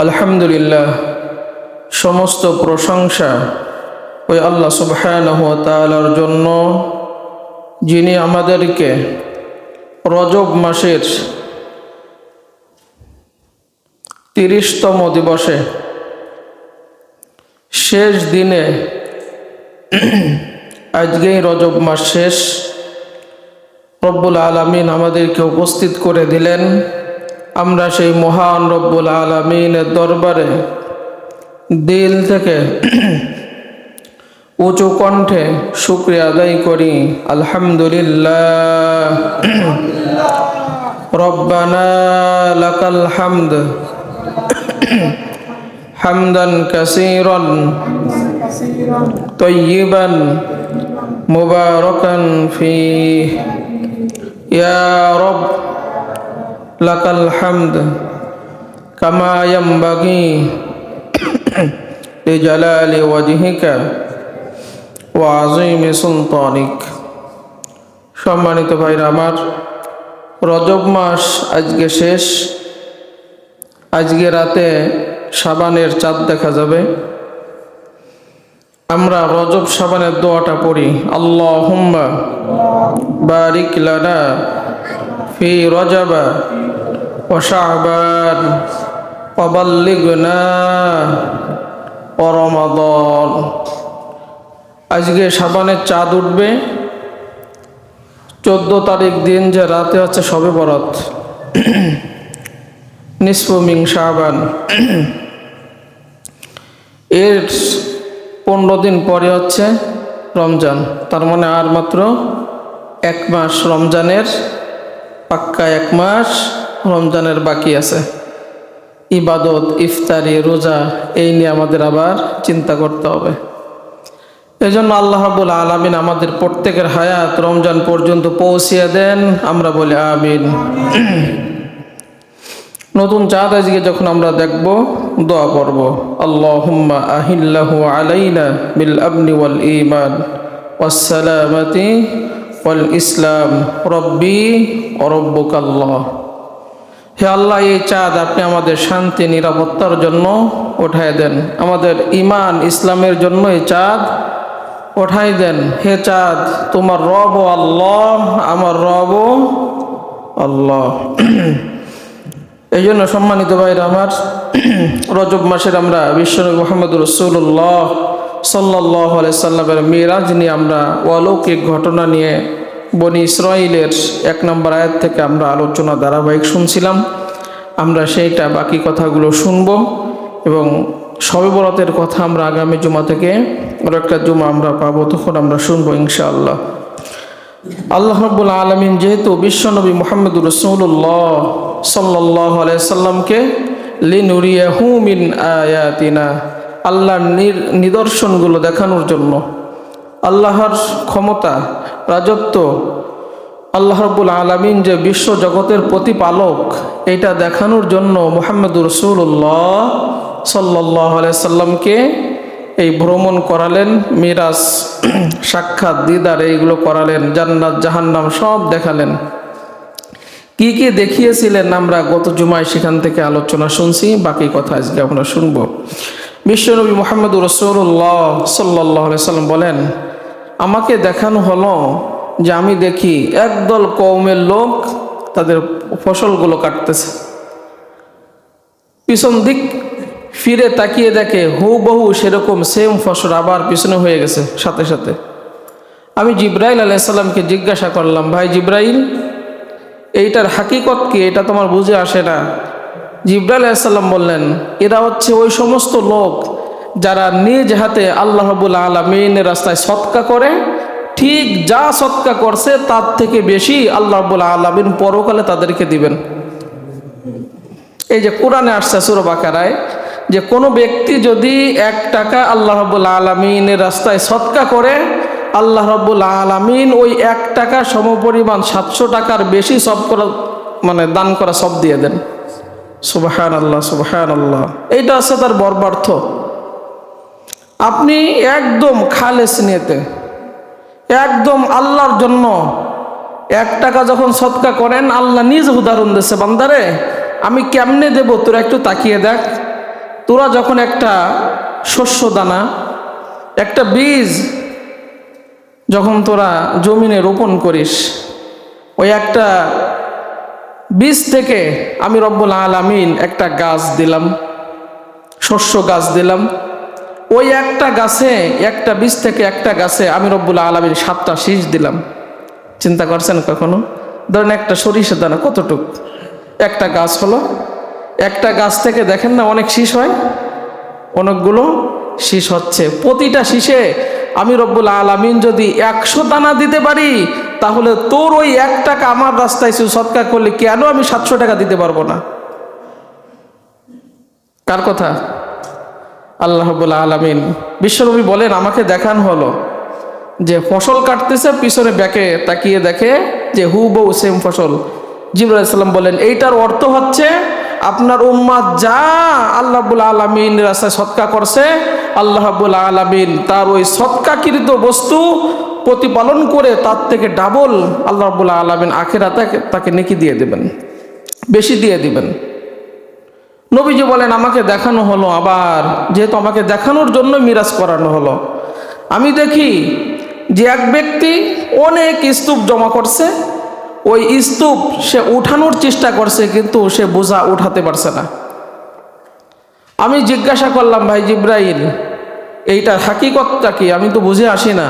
আলহামদুলিল্লাহ, সমস্ত প্রশংসা ওই আল্লাহ সুবহানাহু ওয়া তাআলার জন্য, যিনি আমাদেরকে রজব মাসের 30তম দিবসে শেষ দিনে, আজকেই রজব মাস শেষ, রব্বুল আলামিন আমাদেরকে উপস্থিত করে দিলেন। আমরা সেই মহান রব্বুল আলামিনের দরবারে দিল থেকে উঁচু কণ্ঠে শুকরিয়া আদায় করি। আলহামদুলিল্লাহ, রব্বানা লাকাল হামদ হামদান কাসীরান তাইয়িবান মুবারাকান ফীহ। ইয়া রব লাকাল হামদ কামা ইয়ানবাগি লিজালালি ওয়াজহিকা ওয়া আযীমি সুলতানিক। সম্মানিত ভাইরা আমার, রজব মাস আজকে শেষ। আজকে রাতে শাবানের চাঁদ দেখা যাবে। আমরা রজব শাবানের দোয়াটা পড়ি, আল্লাহুম্মা বারিক লানা ফি রজব ওয়া শাবান ওয়া বাল্লিগনা ওয়া রমাদান। আজকে শাবানের চাঁদ উঠবে 14 তারিখ দিন, যে রাতে হচ্ছে শবে বরাত, নিসফু মিন শাবান। এর 15 দিন পরে হচ্ছে রমজান। তার মানে আর মাত্র 1 মাস রমজানের, পাক্কা 1 মাস রমজানের বাকি আছে। ইবাদত, ইফতারি, রোজা এই নিয়ে আমাদের আবার চিন্তা করতে হবে। এই জন্য আল্লাহ রাব্বুল আলামিন আমাদের প্রত্যেকের হায়াত রমজান পর্যন্ত পৌঁছিয়ে দেন। আমরা বলি আমিন। নতুন চাঁদ আজকে যখন আমরা দেখব, দোয়া করব, আল্লাহুম্মা আহিল্লাহু আলাইনা বিল আমনি ওয়াল ঈমান ওয়াস সালামাতি ওয়াল ইসলাম রব্বি ওয়া রব্বুকাল্লাহ। হে আল্লাহ, এই চাঁদ আপনি আমাদের শান্তি নিরাপত্তার জন্য উঠায় দেন। আমাদের ঈমান ইসলামের জন্য এই চাঁদ উঠাই দেন। হে চাঁদ, তোমার রব আল্লাহ, আমার রব আল্লাহ। এই জন্য সম্মানিত ভাইরা আমার, রজব মাসের আমরা বিশ্বনবী মুহাম্মদ রাসূলুল্লাহ সাল্লাল্লাহু আলাইহি সাল্লামের মিরাজ নিয়ে, আমরা অলৌকিক ঘটনা নিয়ে বনি ইসরাঈলের 1 নম্বর আয়াত থেকে আমরা আলোচনা ধারাবাহিক শুনছিলাম। আমরা সেইটা বাকি কথাগুলো শুনব এবং শবে বরাতের কথা আমরা আগামী জুমা থেকে আরো একটা জুমা আমরা পাবো, তখন আমরা শুনবো ইনশাআল্লাহ। আল্লাহ রাব্বুল আলামিন যেহেতু বিশ্বনবী মুহাম্মদ রাসূলুল্লাহ সাল্লাল্লাহু আলাইহি সাল্লামকে লিনুরিয়াহু মিন আয়াতিনা, আল্লাহর নিদর্শনগুলো দেখানোর জন্য, আল্লাহর ক্ষমতা, রাজত্ব, আল্লাহ রাব্বুল আলামিন যে বিশ্ব জগতের প্রতিপালক, এটা দেখানোর জন্য মুহাম্মদ রাসূলুল্লাহ সাল্লাল্লাহু আলাইহি সাল্লামকে এই ভ্রমণ করালেন, মিরাজ, সাক্ষাৎ, দিদার এইগুলো করালেন, জান্নাত জাহান্নাম সব দেখালেন। কি কি দেখিয়েছিলেন আমরা গত জুমায় সেখান থেকে আলোচনা শুনছি। বাকি কথা আজকে আমরা শুনব। বিশ্বনবী মুহাম্মদ রাসূলুল্লাহ সাল্লাল্লাহু আলাইহি সাল্লাম বলেন, আমাকে দেখানো হলো যে আমি দেখি একদল কওমের লোক তাদের ফসলগুলো কাটতেছে। পিছন দিক ফিরে তাকিয়ে দেখে হুবহু সেরকম সেম ফসল আবার পিছনে হয়ে গেছে সাথে সাথে। আমি জিব্রাইল আলাইহিস সালামকে জিজ্ঞাসা করলাম, ভাই জিব্রাইল, এইটার হাকিকত কি? এটা তোমার বুঝে আসে না। জিব্রাইল আলাইহিস সালাম বললেন, এরা হচ্ছে ওই সমস্ত লোক যারা নিজ হাতে আল্লাহ রাব্বুল আলামিনের রাস্তায় সদকা করে, ঠিক যা সদকা করছে তার থেকে বেশি আল্লাহ রাব্বুল আলামিন পরকালে তাদেরকে দিবেন। এই যে কোরআনে আসছে সূরা বাকারায়, যে কোনো ব্যক্তি যদি 1 টাকা আল্লাহ রাব্বুল আলামিনের রাস্তায় সদকা করে, আল্লাহ রাব্বুল আলামিন ওই 1 টাকা সমপরিমাণ 700 টাকার বেশি সব করা, মানে দান করা সব দিয়ে দেন। সুবহানাল্লাহ, সুবহানাল্লাহ। এইটা আছে তার বর্বার্থ। আপনি একদম খালেস নিয়তে, একদম আল্লাহর জন্য 1 টাকা যখন সদকা করেন, আল্লাহ নিজ উদাহরণ দিচ্ছে, বান্দারে আমি কেমনে দেব তোরা একটু তাকিয়ে দেখ। তোরা যখন একটা শস্য দানা, একটা বীজ যখন তোরা জমিনে রোপণ করিস, ওই একটা বীজ থেকে আমি রব্বুল আলামিন একটা গাছ দিলাম, শস্য গাছ দিলাম। ওই একটা গাছে, একটা বীজ থেকে একটা গাছে আমি রব্বুল আলামিন 7টা শীষ দিলাম। চিন্তা করছেন কখনো? ধরেন একটা সরিষা দানা কতটুক, একটা গাছ হলো, একটা গাছ থেকে দেখেন না অনেক শীষ হয়, অনেকগুলো শীষ হচ্ছে। প্রতিটা শীষে আমি রব্বুল আলামিন যদি 100 দানা দিতে পারি, তাহলে তোর ওই 1 টাকা আমার রাস্তায় সদকা করলে কেন আমি 700 টাকা দিতে পারবো না? কার কথা? আল্লাহ রাব্বুল আলামিন। বিশ্বনবী বলেন, আমাকে দেখানো হলো যে ফসল কাটতেছে, পিছনে ব্যাকে তাকিয়ে দেখে যে হুবহু সেম ফসল। জিবরাইল আলাইহিস সালাম বলেন, এইটার অর্থ হচ্ছে আপনার উম্মাত যা আল্লাহ রাব্বুল আলামিন রাস্তায় সদকা করছে, আল্লাহ রাব্বুল আলামিন তার ওই সদকাকৃত বস্তু প্রতিপালন করে তার থেকে ডাবল আল্লাহ রাব্বুল আলামিন আখিরাতে তাকে নেকি দিয়ে দেবেন, বেশি দিয়ে দিবেন। নবীজি বলেন, আমাকে দেখানো হলো, আবার যেহেতু আমাকে দেখানোর জন্য মিরাজ করানো হলো, আমি দেখি যে এক ব্যক্তি অনেক স্তূপ জমা করছে। ওই স্তূপ সে উঠানোর চেষ্টা করছে, কিন্তু সে বোঝা উঠাতে পারছে না। আমি জিজ্ঞাসা করলাম, ভাই জিব্রাইল, এইটার হাকিকতটা কি? আমি তো বুঝে আসি না।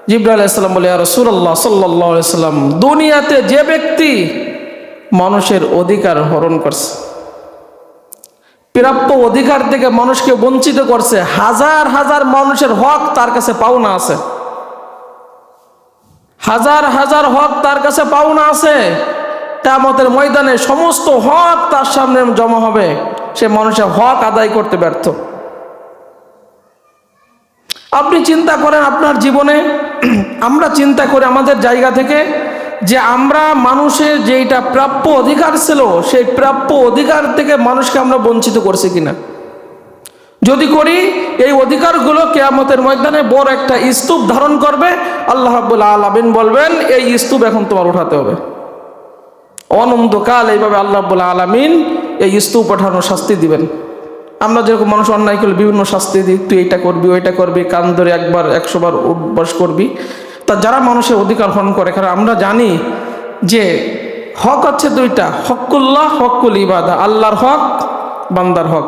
জিব্রাইল আলাইহিস সালাম বলে, ইয়া রাসূলুল্লাহ সাল্লাল্লাহু আলাইহি সাল্লাম, দুনিয়াতে যে ব্যক্তি মানুষের অধিকার হরণ করছে, প্রাপ্য অধিকার থেকে মানুষকে বঞ্চিত করছে, হাজার হাজার মানুষের হক তার কাছে পাওনা আছে, হাজার হাজার হক তার কাছে পাওনা আছে। কিয়ামতের ময়দানে সমস্ত হক তার সামনে জমা হবে, সে মানুষের হক আদায় করতে ব্যর্থ। আপনি চিন্তা করেন আপনার জীবনে, আমরা চিন্তা করি আমাদের জায়গা থেকে যে আমরা মানুষের যেটা প্রাপ্য অধিকার ছিল, সেই প্রাপ্য অধিকার থেকে মানুষকে আমরা বঞ্চিত করছি কিনা। যদি করি, এই অধিকারগুলো কিয়ামতের ময়দানে বড় একটা স্তূপ ধারণ করবে। আল্লাহ রাব্বুল আলামিন বলবেন, এই স্তূপ এখন তোমার উঠাতে হবে। অনন্তকাল এইভাবে আল্লাহ রাব্বুল আলামিন এই স্তূপ ওঠানোর শাস্তি দিবেন। আমরা যেরকম মানুষ অন্যায় করলে বিভিন্ন শাস্তি দিই, তুই এইটা করবি, ওইটা করবি, কান ধরে 100 বার উঠবাস করবি। তা যারা মানুষের অধিকার হরণ করে, কারণ আমরা জানি যে হক হচ্ছে 2টা, হকুল্লাহ, হকুল ইবাদা। আল্লাহর হক, বান্দার হক।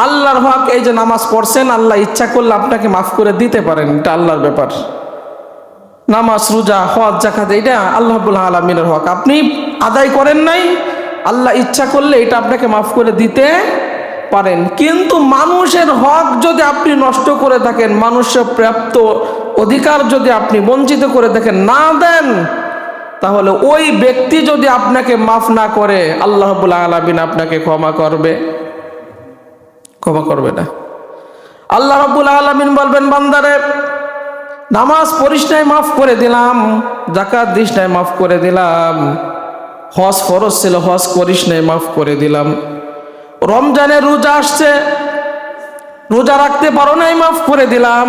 আল্লাহর হক, এই যে নামাজ পড়ছেন, আল্লাহ ইচ্ছা করলে আপনাকে মাফ করে দিতে পারেন, এটা আল্লাহর ব্যাপার। নামাজ, রোজা, হজ, যাকাত, এটা আল্লাহ রাব্বুল আলামিনের হক। আপনি আদায় করেন নাই, আল্লাহ ইচ্ছা করলে এটা আপনাকে মাফ করে দিতে পারেন। কিন্তু মানুষের হক যদি আপনি নষ্ট করে থাকেন, মানুষের প্রাপ্ত অধিকার যদি আপনি বঞ্চিত করে থাকেন, না দেন, তাহলে ওই ব্যক্তি যদি আপনাকে মাফ না করে, আল্লাহ রাব্বুল আলামিন আপনাকে ক্ষমা করবে? ক্ষমা করবে না। আল্লাহ রাব্বুল আলামিন বলবেন, বান্দারে, নামাজ পড়িস নাই, মাফ করে দিলাম। যাকাত দিস নাই, মাফ করে দিলাম। হজ ফরজ ছিল, হজ করিস নাই, মাফ করে দিলাম। রমজানে রোজা আসছে, রোজা রাখতে পারো নাই, মাফ করে দিলাম।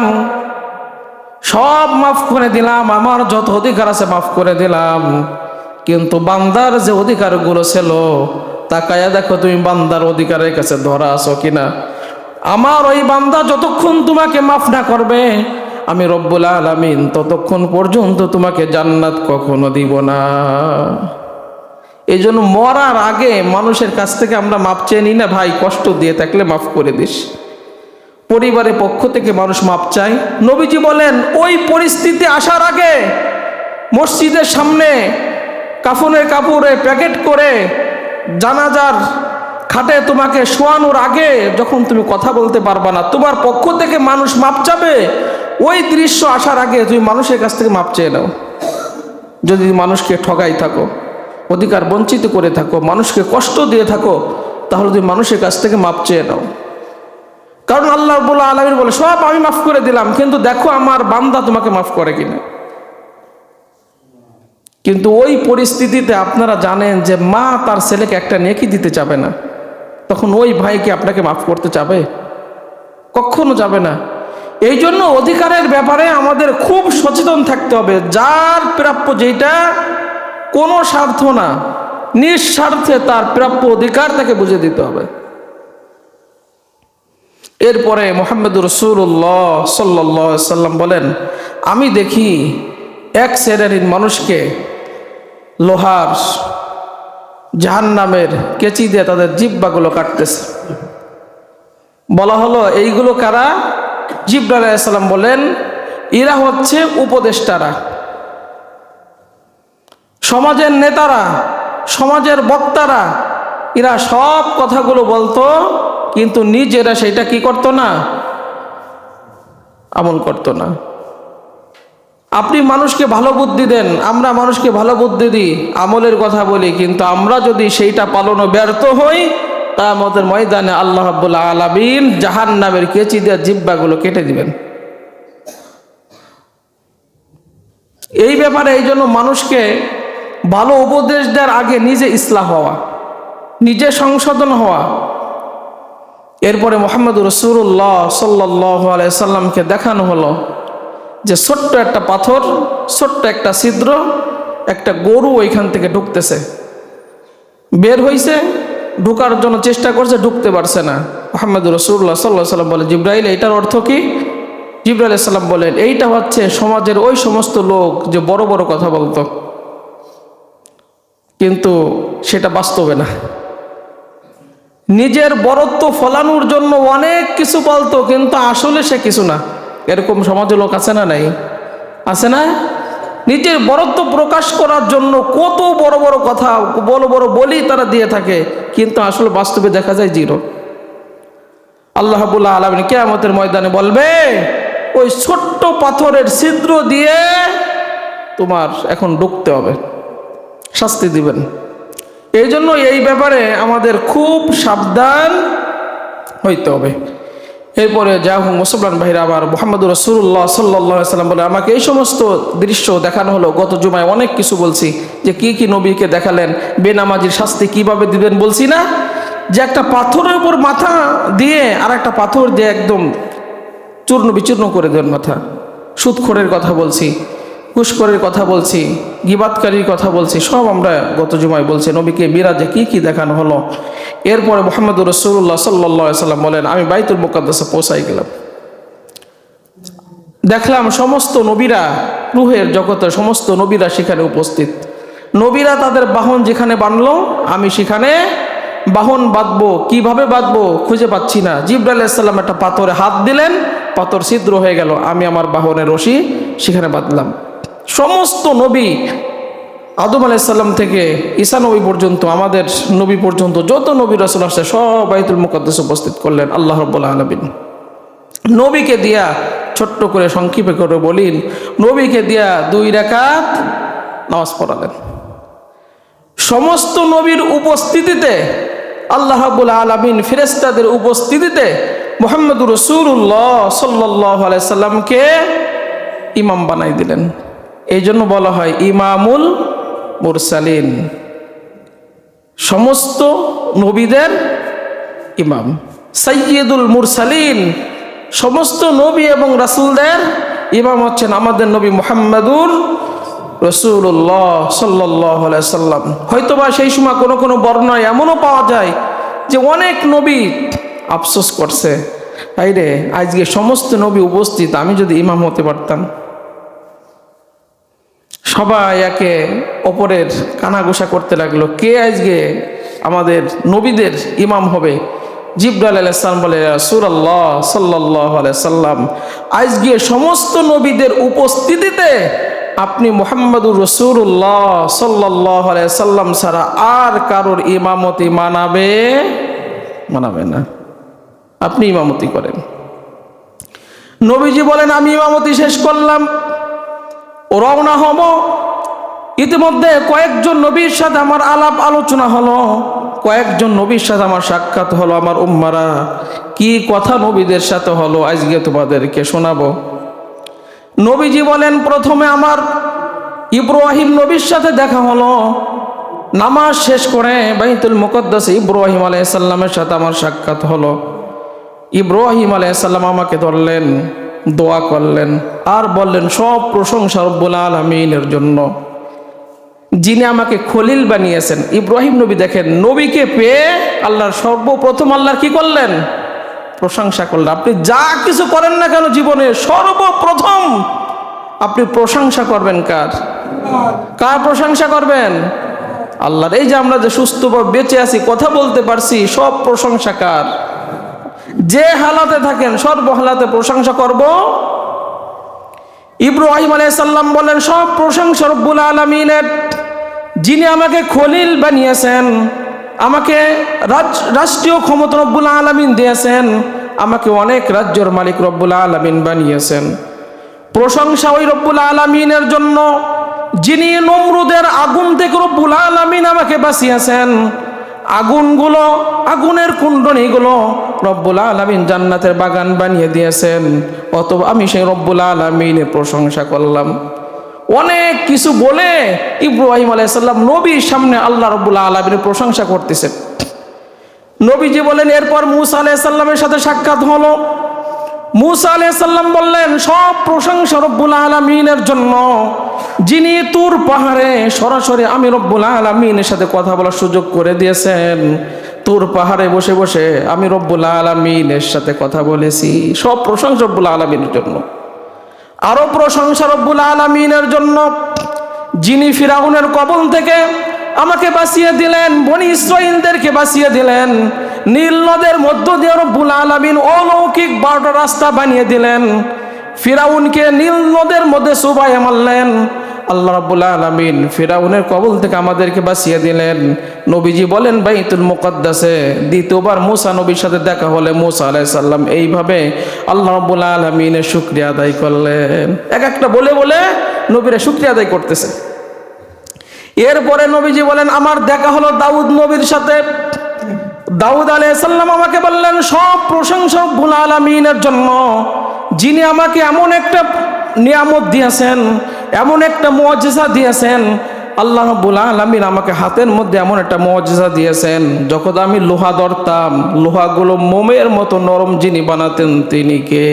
সব মাফ করে দিলাম, আমার যত অধিকার আছে মাফ করে দিলাম। কিন্তু বান্দার যে অধিকারগুলো ছিল, তাকায়া দেখো তুমি বান্দার অধিকারের কাছে ধরা আছো কিনা। আমার ওই বান্দা যতক্ষণ তোমাকে মাফ না করবে, আমি রব্বুল আলামিন ততক্ষণ পর্যন্ত তোমাকে জান্নাত কখনো দিব না। এই জন্য মরার আগে মানুষের কাছ থেকে আমরা মাপ চেয়ে নিই না, ভাই কষ্ট দিয়ে থাকলে মাফ করে দিস। পরিবারের পক্ষ থেকে মানুষ মাপ চায়। নবীজি বলেন, ওই পরিস্থিতি আসার আগে মসজিদের সামনে কাফনের কাপড়ে প্যাকেট করে জানাজার খাটে তোমাকে শোয়ানোর আগে, যখন তুমি কথা বলতে পারবা না, তোমার পক্ষ থেকে মানুষ মাপ চাবে, ওই দৃশ্য আসার আগে তুমি মানুষের কাছ থেকে মাপ চেয়ে নাও। যদি মানুষকে ঠগাই থাকো, অধিকার বঞ্চিত করে থাকো, মানুষকে কষ্ট দিয়ে থাকো, তাহলে তুমি মানুষের কাছ থেকে মাপ চেয়ে নাও। কারণ আল্লাহ রাব্বুল আলামিন বলে, সব আমি মাফ করে দিলাম, কিন্তু দেখো আমার বান্দা তোমাকে মাফ করে কিনা। কিন্তু ওই পরিস্থিতিতে আপনারা জানেন যে মা তার ছেলেকে একটা নেকি দিতে চাবে না, তখন ওই ভাইকে আপনাকে মাফ করতে চাবে? কখনো যাবে না। এই জন্য অধিকারের ব্যাপারে আমাদের খুব সচেতন থাকতে হবে। যার প্রাপ্য যেটা, কোনো স্বার্থ না, নিঃস্বার্থে তার প্রাপ্য অধিকার তাকে বুঝে দিতে হবে। এরপরে মুহাম্মদুর রাসূলুল্লাহ সাল্লাল্লাহু আলাইহি ওয়াসাল্লাম বলেন, আমি দেখি এক শ্রেণীর মানুষকে লোহার জাহান্নামের কেচি দিয়ে তাদের জিহ্বাগুলো কাটতেছে। বলা হলো এইগুলো কারা? জিবরাইল আলাইহিস সালাম বলেন, এরা হচ্ছে উপদেষ্টারা, সমাজের নেতারা, সমাজের বক্তারা। এরা সব কথাগুলো বলতো, কিন্তু নিজেরা সেটা কি করতো না? আমল করতো না। আপনি মানুষকে ভালো বুদ্ধি দেন, আমরা মানুষকে ভালো বুদ্ধি দিই, আমলের কথা বলি, কিন্তু আমরা যদি সেইটা পালনে ব্যর্থ হই, কিয়ামতের ময়দানে আল্লাহ রাব্বুল আলামিন জাহান্নামের কেচি দিয়ে জিহ্বাগুলো কেটে দিবেন। এই ব্যাপারে এই জন্য মানুষকে ভালো উপদেশ দেওয়ার আগে নিজে ইসলাহ হওয়া, নিজে সংশোধন হওয়া। এরপরে মুহাম্মদুর রাসূলুল্লাহ সাল্লাল্লাহু আলাইহি সাল্লামকে দেখানো হলো যে ছোট্ট একটা পাথর, ছোট্ট একটা ছিদ্র, একটা গরু ওইখান থেকে ঢুকতেছে, বের হইছে, ঢুকার জন্য চেষ্টা করছে, ঢুকতে পারছে না। মুহাম্মদুর রাসূলুল্লাহ সাল্লাল্লাহু আলাইহি সাল্লাম বলে, জিবরাইল এইটার অর্থ কি? জিবরাইল আলাইহিস সালাম বলেন, এইটা হচ্ছে সমাজের ওই সমস্ত লোক যে বড় বড় কথা বলতো, কিন্তু সেটা বাস্তবে না। নিজের বড়ত্ব ফলানোর জন্য অনেক কিছু বলতো, কিন্তু আসলে সে কিছু না। এরকম সমাজে লোক আছে না? নাই? আছে না? নিজের বড়ত্ব প্রকাশ করার জন্য কত বড় বড় কথা, বড় বড় বলি তারা দিয়ে থাকে, কিন্তু আসলে বাস্তবে দেখা যায় জিরো। আল্লাহ রাব্বুল আলামিন কিয়ামতের ময়দানে বলবে, ওই ছোট্ট পাথরের ছিদ্র দিয়ে তোমার এখন ঢুকতে হবে, শাস্তি দিবেন। এই জন্য এই ব্যাপারে আমাদের খুব সাবধান হইতে হবে। এরপরে যা হোক মুসলমান ভাইরা আমার, মুহাম্মদুর রাসূলুল্লাহ সাল্লাল্লাহু আলাইহি সাল্লাম বলে, আমাকে এই সমস্ত দৃশ্য দেখানো হলো। গত জুমায় অনেক কিছু বলছি যে কি কি নবীকে দেখালেন, বেনামাজির শাস্তি কিভাবে দিবেন বলছি না? যে একটা পাথরের উপর মাথা দিয়ে আর একটা পাথর দিয়ে একদম চূর্ণ বিচূর্ণ করে দেন মাথা। সুদখোরের কথা বলছি, ঘুষখোরের কথা বলছি, গীবাতকারীর কথা বলছি, সব আমরা গত জুমায় বলছি নবীকে মিরাজে কি কি দেখানো হলো। এরপরে মুহাম্মদুর রাসূলুল্লাহ সাল্লাল্লাহু আলাইহি সাল্লাম বলেন, আমি বাইতুল মুকাদ্দাসে পৌঁছাই গেলাম, দেখলাম সমস্ত নবীরা, রূহের জগতে সমস্ত নবীরা সেখানে উপস্থিত। নবীরা তাদের বাহন যেখানে বাঁধলো, আমি সেখানে বাহন বাঁধবো, কিভাবে বাঁধবো খুঁজে পাচ্ছি না। জিবরাইল আলাইহিস সালাম একটা পাথরে হাত দিলেন, পাথর ছিদ্র হয়ে গেল, আমি আমার বাহনের রশি সেখানে বাঁধলাম। সমস্ত নবী, আদম আলাইহিস সালাম থেকে ঈসা নবী পর্যন্ত, আমাদের নবী পর্যন্ত যত নবী রাসূল আসছে সব বাইতুল মুকাদ্দাসে উপস্থিত করলেন আল্লাহ রাব্বুল আলামিন। নবীকে দিয়া ছোট্ট করে সংক্ষেপে করে বলিন, নবীকে দিয়া 2 রাকাত নামাজ পড়ালেন। সমস্ত নবীর উপস্থিতিতে, আল্লাহ রাব্বুল আলামিন ফেরেশতাদের উপস্থিতিতে মুহাম্মদুর রাসূলুল্লাহ সাল্লাল্লাহু আলাইহি সাল্লামকে ইমাম বানাই দিলেন। এই জন্য বলা হয় ইমামুল মুরসালিন, সমস্ত নবীদের ইমাম, সাইয়্যিদুল মুরসালিন, সমস্ত নবী এবং রাসূলদের ইমাম হচ্ছেন আমাদের নবী মুহাম্মদুর রাসূলুল্লাহ সাল্লাল্লাহু আলাইহি সাল্লাম। হয়তোবা সেই সময় কোনো কোনো বর্ণনায় এমনও পাওয়া যায় যে অনেক নবী আফসোস করছে, তাই রে আজকে সমস্ত নবী উপস্থিত, আমি যদি ইমাম হতে পারতাম। সবাই একে অপরের কানাঘুষা করতে লাগলো, কে আজকে আমাদের নবীদের ইমাম হবে। জিবরাইল আলাইহিস সালাম বলে, রাসূলুল্লাহ সাল্লাল্লাহু আলাইহি সাল্লাম, আজকে সমস্ত নবীদের উপস্থিতিতে আপনি মুহাম্মদুর রাসূলুল্লাহ সাল্লাল্লাহু আলাইহি সাল্লাম ছাড়া আর কারোর ইমামতি মানাবে না, আপনি ইমামতি করেন। নবীজি বলেন, আমি ইমামতি শেষ করলাম, রওনা হব। ইতিমধ্যে কয়েকজন নবীর সাথে আমার আলাপ আলোচনা হলো, কয়েকজন নবীর সাথে আমার সাক্ষাৎ হলো। আমার উম্মারা, কি কথা নবীদের সাথে হলো আজকে তোমাদেরকে শোনাবো। নবীজি বলেন, প্রথমে আমার ইব্রাহিম নবীর সাথে দেখা হলো। নামাজ শেষ করে বাইতুল মুকাদ্দাসে ইব্রাহিম আলাইহিস সালামের সাথে আমার সাক্ষাৎ হলো। ইব্রাহিম আলাইহিস সালাম আমাকে ধরলেন, দোয়া করলেন, আর বললেন সব প্রশংসা রব্বুল আলামিনের জন্য, যিনি আমাকে খলিল বানিয়েছেন। ইব্রাহিম নবী দেখেন, নবীকে পেয়ে আল্লাহর সর্বপ্রথম আল্লাহর কি করলেন? প্রশংসা করলেন। আপনি যা কিছু করেন না কেন জীবনে, সর্বপ্রথম আপনি প্রশংসা করবেন কার? কার প্রশংসা করবেন? আল্লাহর। এই যে আমরা যে সুস্থভাবে বেঁচে আছি, কথা বলতে পারছি, সব প্রশংসা কার? যে হালাতে থাকেন সর্ব হালাতে প্রশংসা করব। ইব্রাহিম আলাইহিস সালাম বলেন, সব প্রশংসা রব্বুল আলামিনের, যিনি আমাকে খলিল বানিয়েছেন, আমাকে রাষ্ট্রীয় ক্ষমতা রব্বুল আলামিন দিয়েছেন, আমাকে অনেক রাজ্যের মালিক রব্বুল আলামিন বানিয়েছেন। প্রশংসা ওই রব্বুল আলামিনের জন্য যিনি নমরুদের আগুন থেকে রব্বুল আলামিন আমাকে বাঁচিয়েছেন। আগুনগুলো, আগুনের কুণ্ডলীগুলো রব্বুল আলামিন জান্নাতের বাগান বানিয়ে দিয়েছেন। অতএব আমি সেই রব্বুল আলামিনের প্রশংসা করলাম। অনেক কিছু বলে ইব্রাহিম আলাইহিস সালাম নবীর সামনে আল্লাহ রব্বুল আলামিনের প্রশংসা করতেছেন। নবীজি বলেন, এরপর মূসা আলাইহিস সালামের সাথে সাক্ষাৎ হলো। মূসা আলাইহিস সালাম বললেন, সব প্রশংসা রব্বুল আলামিনের জন্য, যিনি তুর পাহাড়ে সরাসরি আমি রব্বুল আলামিনের সাথে কথা বলার সুযোগ করে দিয়েছেন। তুর পাহাড়ে বসে বসে আমি রব্বুল আলামিনের সাথে কথা বলেছি। সব প্রশংসা রব্বুল আলামিনের জন্য। আরো প্রশংসা রব্বুল আলামিনের জন্য, যিনি ফিরাউনের কবল থেকে আমাকে বাঁচিয়ে দিলেন, বনি ইসরাঈলদেরকে বাঁচিয়ে দিলেন। নীল নদের মধ্য দিয়ে রব্বুল আলামিন অলৌকিক 12টা রাস্তা বানিয়ে দিলেন। ফিরাউনকে নীল নদের মধ্যে চুবাইয়ে মারলেন। আল্লাহ রাব্বুল আলামিন ফিরাউনের কবল থেকে আমাদেরকে বাঁচিয়ে দিলেন। নবীজি বলেন, বাইতুল মুকাদ্দাসে দ্বিতীয়বার মূসা নবীর সাথে দেখা হলে মূসা আলাইহিস সালাম এইভাবে আল্লাহ রাব্বুল আলামিনের শুকরিয়া আদায় করলেন। এক একটা বলে বলে নবীরা শুকরিয়া আদায় করতেছে। এরপরে নবীজি বলেন, আমার দেখা হলো দাউদ নবীর সাথে। দাউদ আলাইহিস সালাম আমাকে বললেন, সব প্রশংসা রব্বুল আলামিনের জন্য, যিনি আমাকে এমন একটা নিয়ামত দিয়েছেন, এমন একটা মুআজিজা দিয়েছেন। আল্লাহ রাব্বুল আলামিন আমাকে হাতের মধ্যে এমন একটা মুআজিজা দিয়েছেন, যখন আমি লোহা ধরতাম, লোহাগুলো মোমের মতো নরম যিনি বানাতেন তিনি কে?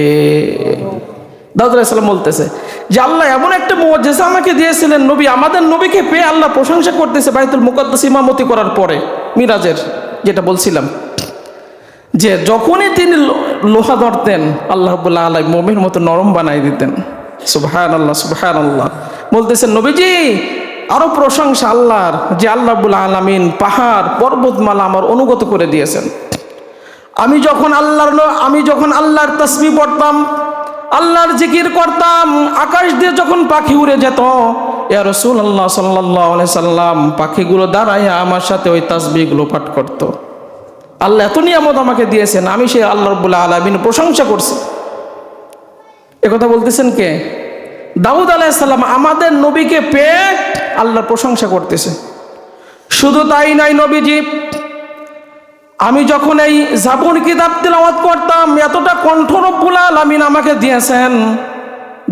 দাউদ আলাইহিস সালাম বলতেছে যে আল্লাহ এমন একটা মুআজিজা আমাকে দিয়েছিলেন। নবী, আমাদের নবীকে পেয়ে আল্লাহ প্রশংসা করতেছে বাইতুল মুকাদ্দাস ইমামতি করার পরে, মিরাজের যেটা বলছিলাম, যে যখনই তিনি লোহা ধরতেন আল্লাহ রাব্বুল আলামিন মোমের মতো নরম বানাই দিতেন। সুবহানাল্লাহ, সুবহানাল্লাহ। বলতেছেন নবীজি, আরো প্রশংসা আল্লাহর, যে আল্লাহ রাব্বুল আলামিন পাহাড় পর্বতমালা আমার অনুগত করে দিয়েছেন। আমি যখন আল্লাহর তাসবিহ পড়তাম, আল্লাহর জিকির করতাম, আকাশ দিয়ে যখন পাখি উড়ে যেত, ইয়া রাসূলুল্লাহ সাল্লাল্লাহু আলাইহি সাল্লাম পাখিগুলো দাঁড়ায় আমার সাথে ওই তাসবিহগুলো পাঠ করত। আল্লাহ এত নিয়ামত আমাকে দিয়েছেন, আমি সেই আল্লাহ রাব্বুল আলামিনের প্রশংসা করছি। একথা বলতেছেন কে? দাউদ আলাইহিস সালাম আমাদের নবীকে পেয়ে আল্লাহর প্রশংসা করতেছে। শুধু তাই নয়, নবীজি, আমি যখন এই জাবুর কিতাব তিলাওয়াত করতাম, এতটা কণ্ঠ রব্বুল আলামিন আমাকে দিয়েছেন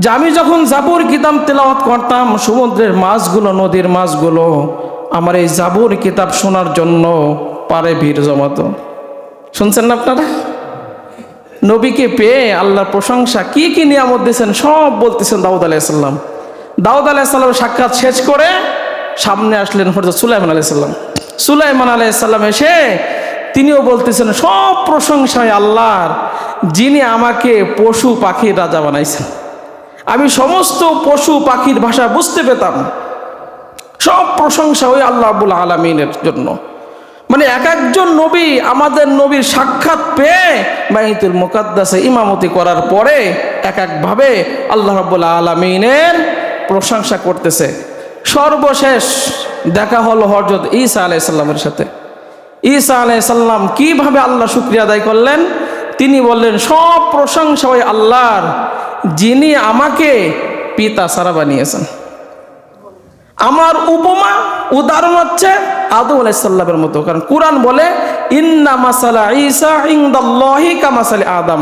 যে আমি যখন জাবুর কিতাব তিলাওয়াত করতাম, সমুদ্রের মাছগুলো, নদীর মাছগুলো আমার এই জাবুর কিতাব শোনার জন্য পারে ভিড় জমাতো। শুনছেন না আপনারা? নবীকে পেয়ে আল্লাহর প্রশংসা, কি কি নিয়ামত দিয়েছেন সব বলতেছেন দাউদ আলাইহিস সালাম। দাউদ আলাইহিস সালামের সাক্ষাৎ শেষ করে সামনে আসলেন হযরত সুলাইমান আলাইহিস সালাম। সুলাইমান আলাইহিস সালাম এসে তিনিও বলতেছেন, সব প্রশংসায় আল্লাহর, যিনি আমাকে পশু পাখির রাজা বানাইছেন। আমি সমস্ত পশু পাখির ভাষা বুঝতে পেতাম। সব প্রশংসা ওই আল্লাহ রাব্বুল আলামিনের জন্য। মানে এক একজন নবী, আমাদের নবীর সাক্ষাৎ পেয়ে বাইতুল মুকাদ্দাসে ইমামতি করার পরে এক একভাবে আল্লাহ রাব্বুল আলামিনের প্রশংসা করতেছে। সর্বশেষ দেখা হলো হযরত ঈসা আলাইহিস সালামের সাথে। ঈসা আলাইহিস সালাম কিভাবে আল্লাহ শুকরিয়া আদায় করলেন? তিনি বললেন, সব প্রশংসা ওই আল্লাহর, যিনি আমাকে পিতা ছাড়া বানিয়েছেন। আমার উপমা, উদাহরণ হচ্ছে আদম আলাইহিস সালামের মতো। কারণ কুরআন বলে, ইন্না মাসালা ঈসা ইনদাল্লাহি কামাসালি আদম।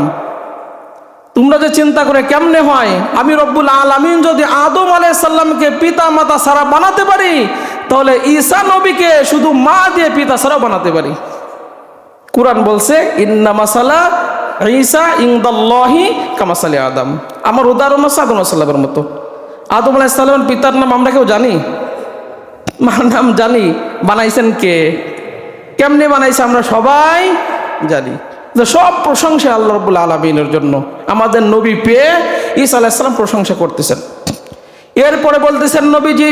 তোমরা যে চিন্তা করে কেমনে হয়, আমি রব্বুল আলামিন যদি আদম আলাইহিস সালামকে পিতা মাতা ছাড়া বানাতে পারি, তাহলে ঈসা নবীকে শুধু মা দিয়ে পিতা ছাড়া বানাতে পারি। কুরআন বলছে, ইন্না মাসালা ঈসা ইনদাল্লাহি কামাসালি আদম। আমার উদাহরণ হচ্ছে আদম আলাইহিস সালামের মতো। আদম আলাইহিস সালামের পিতার নাম আমরা কেউ জানি? মার নাম জানি, বানাইছেন কে, কেমনে বানাইছে আমরা সবাই জানি। যে সব প্রশংসা আল্লাহ রাব্বুল আলামিনের জন্য। আমাদের নবী পেয়ে ঈসা আলাইহিস সালাম প্রশংসা করতেছেন। এরপরে বলতেছেন নবীজি,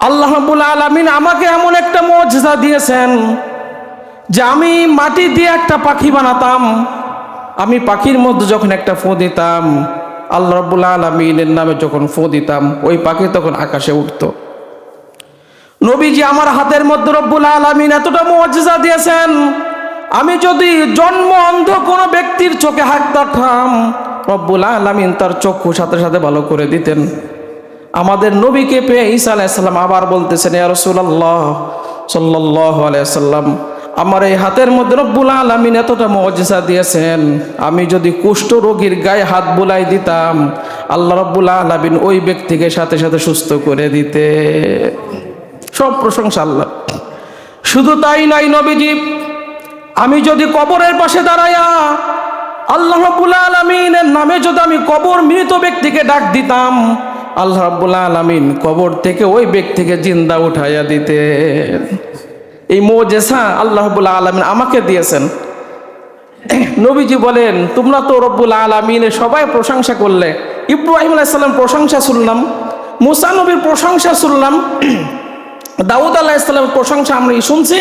আল্লাহ রাব্বুল আলামিন আমাকে এমন একটা মুজিজা দিয়েছেন যে আমি মাটি দিয়ে একটা পাখি বানাতাম, আমি পাখির মধ্যে যখন একটা ফু দিতাম, আল্লাহ রাব্বুল আলামিনের নামে যখন ফু দিতাম, ওই পাখি তখন আকাশে উঠতো। নবীজি আমার হাতের মধ্যে রব্বুল আলামিন এতটা মুজিজা দিয়েছেন, আমি যদি জন্ম অন্ধ কোনো ব্যক্তির চোখে হাত রাখতাম, রব্বুল আলামিন তার চক্ষু সাথে সাথে ভালো করে দিতেন। আমাদের নবীকে পেয়ে ঈসা আলাইহিস সালাম আবার বলতেছেন, ইয়া রাসূলুল্লাহ সাল্লাল্লাহু আলাইহি ওয়াসাল্লাম, আমার এই হাতের মধ্যে রব্বুল আলামিন এতটা মুজিজা দিয়েছেন, আমি যদি কুষ্ঠ রোগীর গায়ে হাত বুলাই দিতাম, আল্লাহ রব্বুল আলামিন ওই ব্যক্তিকে সাথে সাথে সুস্থ করে দিতে। সব প্রশংসা আল্লাহ। শুধু তাই নয় নবীজি, আমি যদি কবরের পাশে দাঁড়ায়া আল্লাহ রাব্বুল আলামিনের নামে যদি আমি কবর মৃত ব্যক্তিকে ডাক দিতাম, আল্লাহ রাব্বুল আলামিন কবর থেকে ওই ব্যক্তিকে জিন্দা উঠাইয়া দিতেন। এই মুজিজা আল্লাহ রাব্বুল আলামিন আমাকে দিয়েছেন। নবীজি বলেন, তোমরা তো রব্বুল আলামিনের সবাই প্রশংসা করলে, ইব্রাহিম আলাইহিস সালাম প্রশংসা শুনলাম, মুসা নবীর প্রশংসা শুনলাম, দাউদ আলাইহিস সালামের প্রশংসা আমরা শুনছি,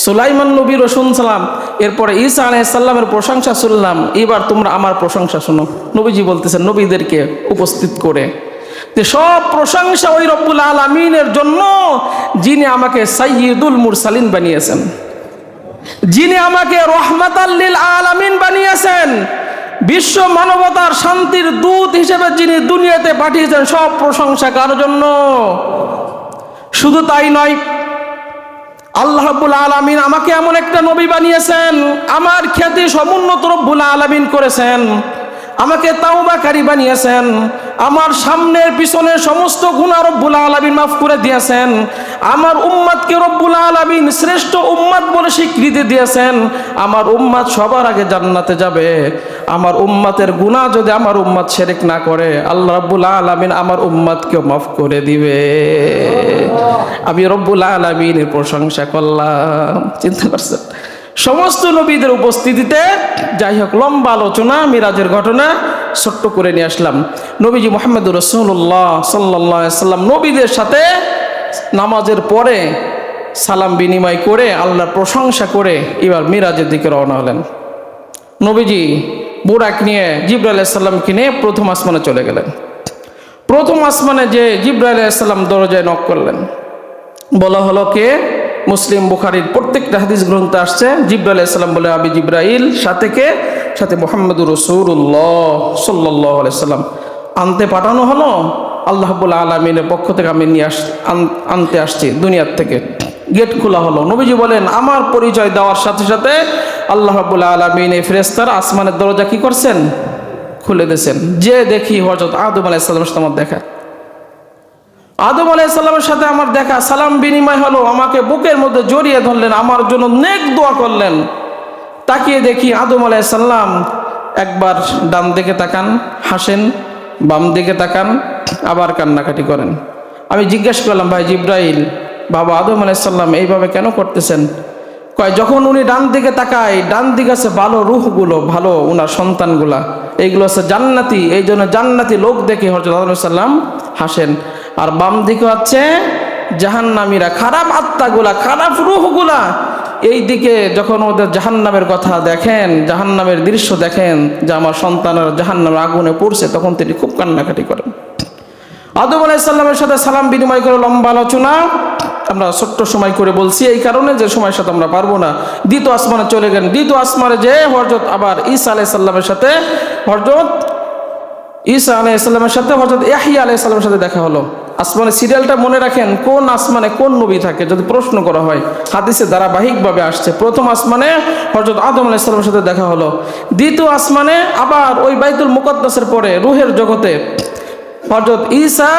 সুলাইমান নবীরও শুনছিলাম, এরপরে ঈসা আলাইহিস সালামের প্রশংসা শুনলাম, এবার তোমরা আমার প্রশংসা শোনো। নবীজি বলতেছেন নবীদেরকে উপস্থিত করে যে সব প্রশংসা ওই রব্বুল আলামিনের জন্য, যিনি আমাকে সাইয়্যিদুল মুরসালিন বানিয়েছেন, যিনি আমাকে রহমাতাল লিল আলামিন বানিয়েছেন, বিশ্ব মানবতার শান্তির দূত হিসেবে যিনি দুনিয়াতে পাঠিয়েছেন। সব প্রশংসা কার জন্য? শুধু তাই নয়, আল্লাহ রাব্বুল আলামিন আমাকে এমন একটা নবী বানিয়েছেন, আমার খ্যাতি সমুন্নত রব্বুল আলামিন করেছেন, আমাকে তাওবাকারী বানিয়েছেন, আমার সামনের পিছনের সমস্ত গুনাহ রব্বুল আলামিন মাফ করে দিয়েছেন, আমার উম্মতকে রব্বুল আলামিন শ্রেষ্ঠ উম্মত বলে স্বীকৃতি দিয়েছেন, আমার উম্মত সবার আগে জান্নাতে যাবে, আমার উম্মতের গুনাহ যদি আমার উম্মত শিরক না করে, আল্লাহ রাব্বুল আলামিন আমার উম্মতকেও মাফ করে দিবে। আমি রব্বুল আলামিনের প্রশংসা করলাম। চিন্তা করছেন, সমস্ত নবীদের উপস্থিতিতে। যাই হোক, লম্বা আলোচনা, মিরাজের ঘটনা ছোট্ট করে নিয়ে আসলাম। নবীজি মুহাম্মদুর রাসূলুল্লাহ সাল্লাল্লাহু আলাইহি সাল্লাম নবীদের সাথে নামাজের পরে সালাম বিনিময় করে আল্লাহর প্রশংসা করে এবার মিরাজের দিকে রওনা হলেন। নবীজি বুরাক নিয়ে জিবরাইল আলাইহিস সালামকে নিয়ে প্রথম আসমানে চলে গেলেন। প্রথম আসমানে যে জিবরাইল আলাইহিস সালাম দরজায় নক করলেন, বলা হলো কে? মুসলিম বুখারীর প্রত্যেকটা হাদিস গ্রন্থে আসছে, জিবরাইল আলাইহিস সালাম বলে, আমি জিবরাইল। সাথে কে? সাথে মুহাম্মদুর রাসূলুল্লাহ সাল্লাল্লাহু আলাইহি সাল্লাম। আনতে পাঠানো হলো, আল্লাহ রাব্বুল আলামিনের পক্ষ থেকে আমি নিয়ে আনতে আসছি দুনিয়ার থেকে। গেট খোলা হলো। নবীজি বলেন, আমার পরিচয় দেওয়ার সাথে সাথে আল্লাহ রাব্বুল আলামিন এই ফেরেশতার আসমানের দরজা কি করছেন? খুলে দিয়েছেন। যে দেখি হযরত আদম আলাইহিস সালামের সাথে আমার দেখা। আদম আলাইহিস সালামের সাথে আমার দেখা, সালাম বিনিময় হলো, আমাকে বুকের মধ্যে জড়িয়ে ধরলেন, আমার জন্য নেক দোয়া করলেন। তাকিয়ে দেখি আদম আলাইহিস সালাম একবার ডান দিকে তাকান, হাসেন, বাম দিকে তাকান, আবার কান্নাকাটি করেন। আমি জিজ্ঞেস করলাম, ভাই জিবরাইল, বাবা আদম আলাইহিস সালাম এইভাবে কেন করতেছেন? কয়, যখন উনি ডান দিকে তাকায়, ডান দিকে আছে ভালো রূহগুলো, ভালো উনার সন্তানগুলা, এইগুলো আছে জান্নাতি, এই জন্য জান্নাতি লোক দেখে হযরত আদম আলাইহিস সালাম হাসেন। আর বাম দিকে হচ্ছে জাহান্নামীরা, খারাপ আত্মাগুলা, খারাপ রূহগুলা। এই দিকে যখন ওদের জাহান্নামের কথা দেখেন, জাহান্নামের দৃশ্য দেখেন যে আমার সন্তানের জাহান্নামের আগুনে পড়ছে, তখন তিনি খুব কান্নাকাটি করেন। আদম আলাইহিস সালামের সাথে সালাম বিনিময় করে লম্বা আলোচনা আমরা ছোট্ট সময় করে বলছি, এই কারণে যে সময়ের সাথে আমরা পারবো না। দ্বিতীয় আসমানে চলে গেলেন। দ্বিতীয় আসমানে যে হযরত আবার ঈসা আলাইহিস সালামের সাথে হযরত ঈসা আলাইহিস সালামের সাথে হযরত ইয়াহইয়া আলাইহিস সালামের সাথে দেখা হলো। আসমানের সিরিয়ালটা মনে রাখেন, কোন আসমানে কোন নবী থাকে যদি প্রশ্ন করা হয়, হাদিসে ধারাবাহিকভাবে আসছে। প্রথম আসমানে হযরত আদম আলাইহিস সালামের সাথে দেখা হলো। দ্বিতীয় আসমানে আবার ওই বাইতুল মুকদ্দাসের পরে রূহের জগতে হযরত ঈসা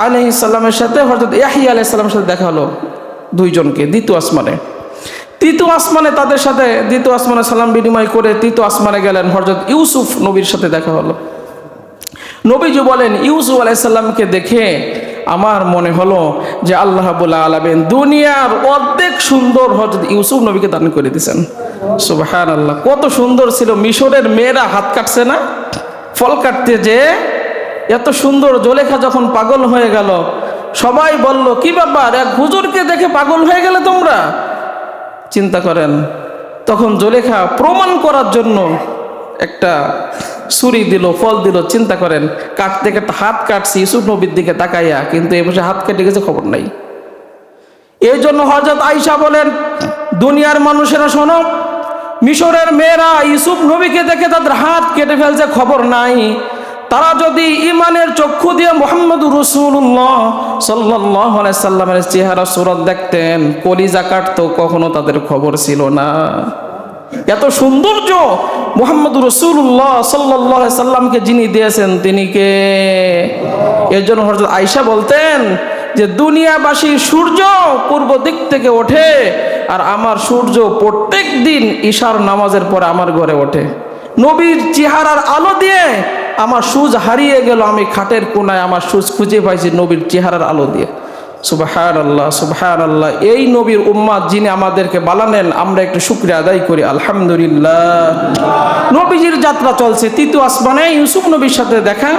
আলাইহিস সালামের সাথে হযরত ইয়াহইয়া আলাইহিস সালামের সাথে দেখা হলো, দুইজনকে দ্বিতীয় আসমানে। তৃতীয় আসমানে তাদের সাথে দ্বিতীয় আসমানে সালাম বিনিময় করে তৃতীয় আসমানে গেলেন, হযরত ইউসুফ নবীর সাথে দেখা হলো। নবীজি বলেন, ইউসুফ আলাইহিস সালামকে দেখে আমার মনে হলো যে আল্লাহ রাব্বুল আলামিন দুনিয়ার অর্ধেক সুন্দর হযরত ইউসুফ নবীকে দান করে দিয়েছেন। সুবহানাল্লাহ, কত সুন্দর ছিল। মিশরের মেয়েরা হাত কাটছে না ফল কাটতে, যে এত সুন্দর। জুলেখা যখন পাগল হয়ে গেল, সবাই বলল কি ব্যাপার, এক হুজুরকে দেখে পাগল হয়ে গেলে তোমরা? চিন্তা করেন, তখন জুলেখা প্রমাণ করার জন্য একটা ছুরি দিল, ফল দিল। চিন্তা করেন, কাটতে কাটতে হাত কাটছি ইউসুফ নবীর দিকে তাকাইয়া, কিন্তু এ বসে হাত কেটে গেছে, খবর নাই। এই জন্য হযরত আয়েশা বলেন, দুনিয়ার মানুষেরা শোনো, মিশরের মেয়েরা ইউসুফ নবীকে দেখে তাদের হাত কেটে ফেলছে, খবর নাই। তারা যদি ইমানের চক্ষু দিয়ে মুহাম্মদুর রাসূলুল্লাহ সাল্লাল্লাহু আলাইহি সাল্লামের চেহারা সুরত দেখতেন, কলিজা কাটতো, কখনো তাদের খবর ছিল না। এত সৌন্দর্য মুহাম্মদুর রাসূলুল্লাহ সাল্লাল্লাহু আলাইহি সাল্লামকে যিনি দিয়েছেন, তিনি কে? এর জন্য হযরত আয়েশা বলতেন যে দুনিয়াবাসী সূর্য পূর্ব দিক থেকে ওঠে, আর আমার সূর্য প্রত্যেক দিন ঈশার নামাজের পরে আমার ঘরে ওঠে। নবীর চেহারার আলো দিয়ে আমার সূর্য হারিয়ে গেল, আমি খাটের কোনায় আমার সূর্য খুঁজে পাইছি নবীর চেহারার আলো দিয়ে। সুবহানাল্লাহ, সুবহানাল্লাহ। এই নবীর উম্মাত যিনি আমাদেরকে বানালেন, আমরা একটু শুকরিয়া আদায় করি, আলহামদুলিল্লাহ। নবীজির যাত্রা চলছে, তৃতীয় আসমানে ইউসুফ নবীর সাথে দেখা।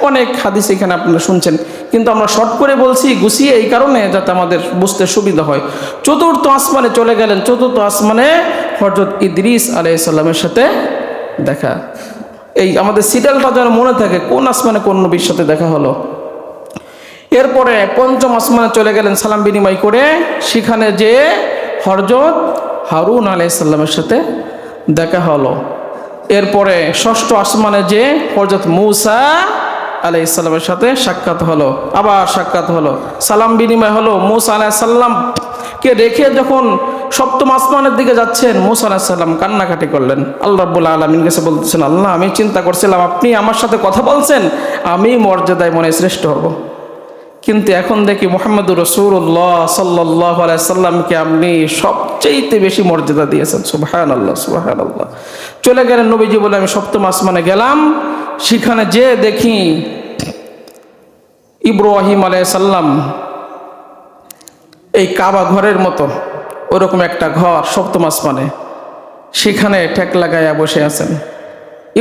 অনেক হাদিস এখানে আপনারা শুনছেন, কিন্তু আমরা শর্ট করে বলছি, গুছিয়ে, এই কারণে যাতে আমাদের বুঝতে সুবিধা হয়। চতুর্থ আসমানে চলে গেলেন। চতুর্থ আসমানে হযরত ইদ্রিস আলাইহিস সালামের সাথে দেখা। এই আমাদের সিরিয়ালটা যেন মনে থাকে, কোন আসমানে কোন নবীর সাথে দেখা হলো। এরপরে পঞ্চম আসমানে চলে গেলেন সালাম বিনিময় করে, সেখানে যে হযরত হারুন আলাইহিস সালামের সাথে দেখা হলো। এরপরে ষষ্ঠ আসমানে যে হযরত মূসা আলাইহিস সালামের সাথে সাক্ষাৎ হলো, আবার সাক্ষাৎ হলো, সালাম বিনিময় হলো। মূসা আলাইহিস সালামকে রেখে যখন সপ্তম আসমানের দিকে যাচ্ছেন, মূসা আলাইহিস সালাম কান্নাকাটি করলেন। আল্লাহ রাব্বুল আলামিন কাছে বলতেছেন, আল্লাহ, আমি চিন্তা করছিলাম আপনি আমার সাথে কথা বলছেন, আমি মর্যাদায় মনে শ্রেষ্ঠ হব, কিন্তু এখন দেখি মুহাম্মদুর রাসূলুল্লাহ সাল্লাল্লাহু আলাইহি সাল্লামকে আপনি সবচেয়ে বেশি মর্যাদা দিয়েছেন। সুবহানাল্লাহ, সুবহানাল্লাহ। চলে গেলেন নবীজি বলে, আমি সপ্তম আসমানে গেলাম। সেখানে যে দেখি ইব্রাহিম আলাইহিস সালাম এই কাবা ঘরের মতো ওরকম একটা ঘর সপ্তম আসমানে, সেখানে ঠেক লাগাইয়া বসে আছেন।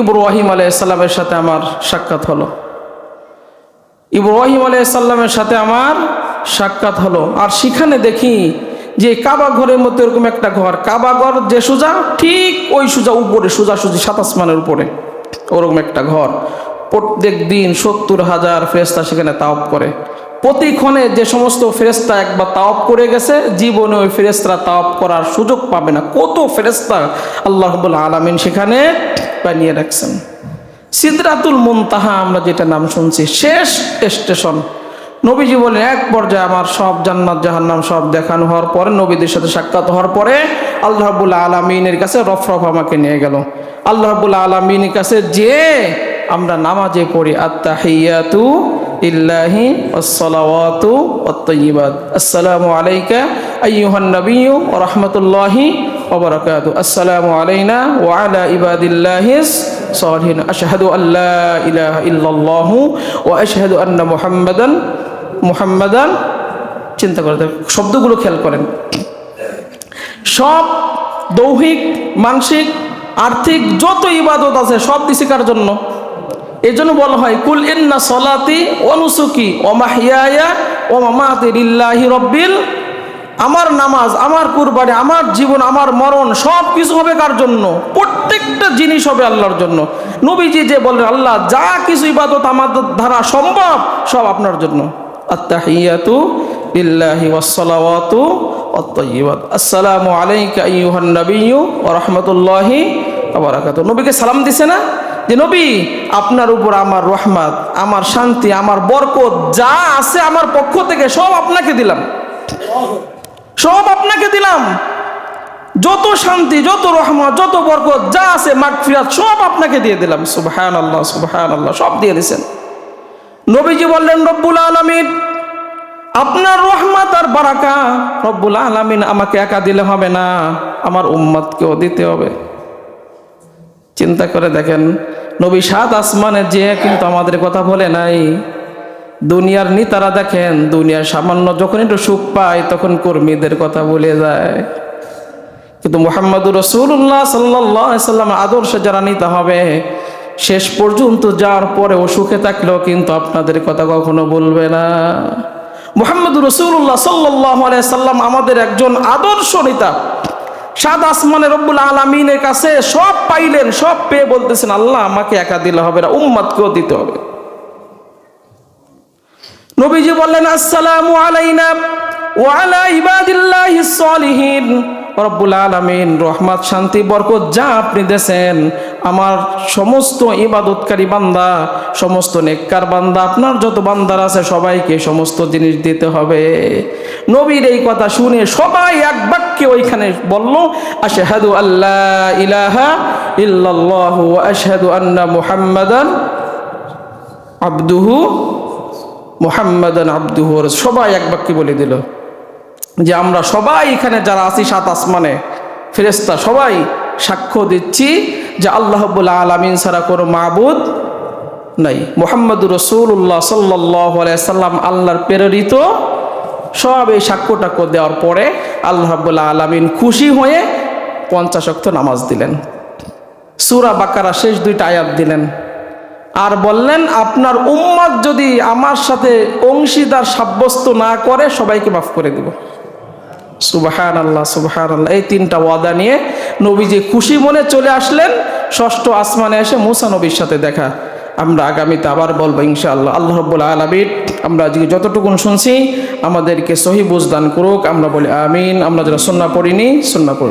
ইব্রাহিম আলাইহিস সালামের সাথে আমার সাক্ষাৎ হলো। ইব্রাহিম আলাইহিস সালামের সাথে আমার সাক্ষাৎ হলো। আর সেখানে দেখি যে কাবা ঘরের মতো এরকম একটা ঘর, কাবা ঘর যে সোজা, ঠিক ওই সোজা উপরে, সোজাসুজি সাত আসমানের উপরে ওরকম একটা ঘর। প্রত্যেক দিন ৭০,০০০ ফেরেশতা সেখানে তাওয়াফ করে। প্রতিক্ষণে যে সমস্ত ফেরেশতা একবার তাওয়াফ করে গেছে, জীবনে ওই ফেরেশতারা তাওয়াফ করার সুযোগ পাবে না। কত ফেরেশতা আল্লাহ রাব্বুল আলামিন সেখানে বানিয়ে রাখছেন। সিদরাতুল মুনতাহা আমরা যেটা নাম শুনছি, শেষ স্টেশন। নবীজি বলেন, এক পর্যায়ে আমার সব জান্নাত জাহান্নাম সব দেখানো হওয়ার পরে, নবীদের সাথে সাক্ষাৎ হওয়ার পরে আল্লাহ রাব্বুল আলামিনের কাছে রফ আমাকে নিয়ে গেল। আল্লাহ রাব্বুল আলামিনের কাছে যে আমরা নামাজে পড়ি, আত্তাহিয়াতু লিল্লাহি ওয়াসসালাওয়াতু ওয়াত-তাইয়্যিবাত, আসসালামু আলাইকা আইয়ুহান নাবিয়্যু ওয়া রাহমাতুল্লাহি ওয়া বারাকাতুহু, আসসালামু আলাইনা ওয়া আলা ইবাদিল্লাহিস সালিহিন, আশহাদু আল্লা ইলাহা ইল্লাল্লাহু ওয়া আশহাদু আন্না মুহাম্মাদান। চিন্তা করে শব্দগুলো খেয়াল করেন। সব দৈহিক, মানসিক, আর্থিক যত ইবাদত আছে সব দিছি কার জন্য? এই জন্য বলা হয়, কুল ইন্না সলাতি ওয়া নুসুকি ওয়া মাহইয়ায়া ওয়া মামাতি লিল্লাহি রাব্বিল। আমার নামাজ, আমার কুরবানি, আমার জীবন, আমার মরণ সব কিছু হবে কার জন্য? প্রত্যেকটা জিনিস হবে আল্লাহর জন্য। নবীজি যে বলেন, আল্লাহ যা কিছু ইবাদত আমাদের দ্বারা সম্ভব সব আপনার জন্য। আত্তাহিয়াতু লিল্লাহি ওয়াসসালাওয়াতু ওয়াত-তাইয়্যিবাত, আসসালামু আলাইকা আইয়ুহান নাবিয়্যু ওয়া রাহমাতুল্লাহি ওয়া বারাকাতুহু। নবীকে সালাম দিছে না যে নবী, আপনার উপর আমার রহমত, আমার শান্তি, আমার বরকত যা আছে আমার পক্ষ থেকে সব আপনাকে দিলাম, সব আপনাকে দিলাম। যত শান্তি, যত রহমত, যত বরকত যা আছে, মাগফিরাত সব আপনাকে দিয়ে দিলাম। সুবহানাল্লাহ, সুবহানাল্লাহ, সব দিয়ে দিয়েছেন। নবীজি বললেন, রব্বুল আলামিন আপনার রহমত আর বারাকা, রব্বুল আলামিন আমাকে একা দিলে হবে না, আমার উম্মতকেও দিতে হবে। চিন্তা করে দেখেন, নবী সাত আসমানে যে কিন্তু আমাদের কথা বলে নাই। দুনিয়ার নেতারা দেখেন, দুনিয়ার সামান্য যখন একটু সুখ পায় তখন কর্মীদের কথা বলে যায়। কিন্তু মুহাম্মদুর রাসূলুল্লাহ সাল্লাল্লাহু আলাইহি সাল্লাম আদর্শে যারা নিতে হবে, শেষ পর্যন্ত যাওয়ার পরেও সুখে থাকলেও কিন্তু আপনাদের কথা কখনো বলবে না। মুহাম্মদুর রাসূলুল্লাহ সাল্লাল্লাহু আলাইহি সাল্লাম আমাদের একজন আদর্শ নেতা। সাত আসমানে রব্বুল আলামিনের কাছে সব পাইলেন, সব পেয়ে বলতেছেন, আল্লাহ আমাকে একা দিলে হবে না, উম্মতকেও দিতে হবে। নবীজি বললেন, আসসালামু আলাইনা ওয়া আলা ইবাদিল্লাহিস সালিহিন। রব্বুল আলামিন রহমত শান্তি বরকত যা আপনি দেন, আমার সমস্ত ইবাদতকারী বান্দা, সমস্ত নেককার বান্দা, আপনার যত বান্দার আছে সবাইকে সমস্ত জিনিস দিতে হবে। নবীর এই কথা শুনে সবাই এক বাক্যে ওইখানে বলল, আশহাদু আল্লা ইলাহা ইল্লাল্লাহু ওয়া আশহাদু আন্না মুহাম্মাদান আবদুহু মুহাম্মাদান আবদুহু। সবাই এক বাক্যে বলে দিল যে আমরা সবাই এখানে যারা আছি সাত আসমানে ফেরেশতা সবাই সাক্ষ্য দিচ্ছি যে আল্লাহ রাব্বুল আলামিন ছাড়া কোনো মাবুদ নাই, মুহাম্মদুর রাসূলুল্লাহ সাল্লাল্লাহু আলাইহি সাল্লাম আল্লাহর প্রেরিত। সব এই সাক্ষ্যটাক্য দেওয়ার পরে আল্লাহ রাব্বুল আলামিন খুশি হয়ে 50 ওয়াক্ত নামাজ দিলেন, সূরা বাকারা শেষ 2টা আয়াত দিলেন, আর বললেন আপনার উম্মত যদি আমার সাথে অংশীদার সাব্যস্ত না করে সবাইকে মাফ করে দেব। সুবহানাল্লাহ সুবহানাল্লাহ। এই 3টা ওয়াদা নিয়ে নবীজি খুশি মনে চলে আসলেন। 6ষ্ঠ আসমানে এসে মুসা নবীর সাথে দেখা। আমরা আগামীতে আবার বলবো ইনশাআল্লাহ। আল্লাহ রাব্বুল আলামিন আমরা আজকে যতটুকু শুনছি আমাদেরকে সহি বুঝ দান করুক। আমরা বলি আমিন। আমরা যারা সুন্নাহ পড়িনি সুন্নাহ পড়ি।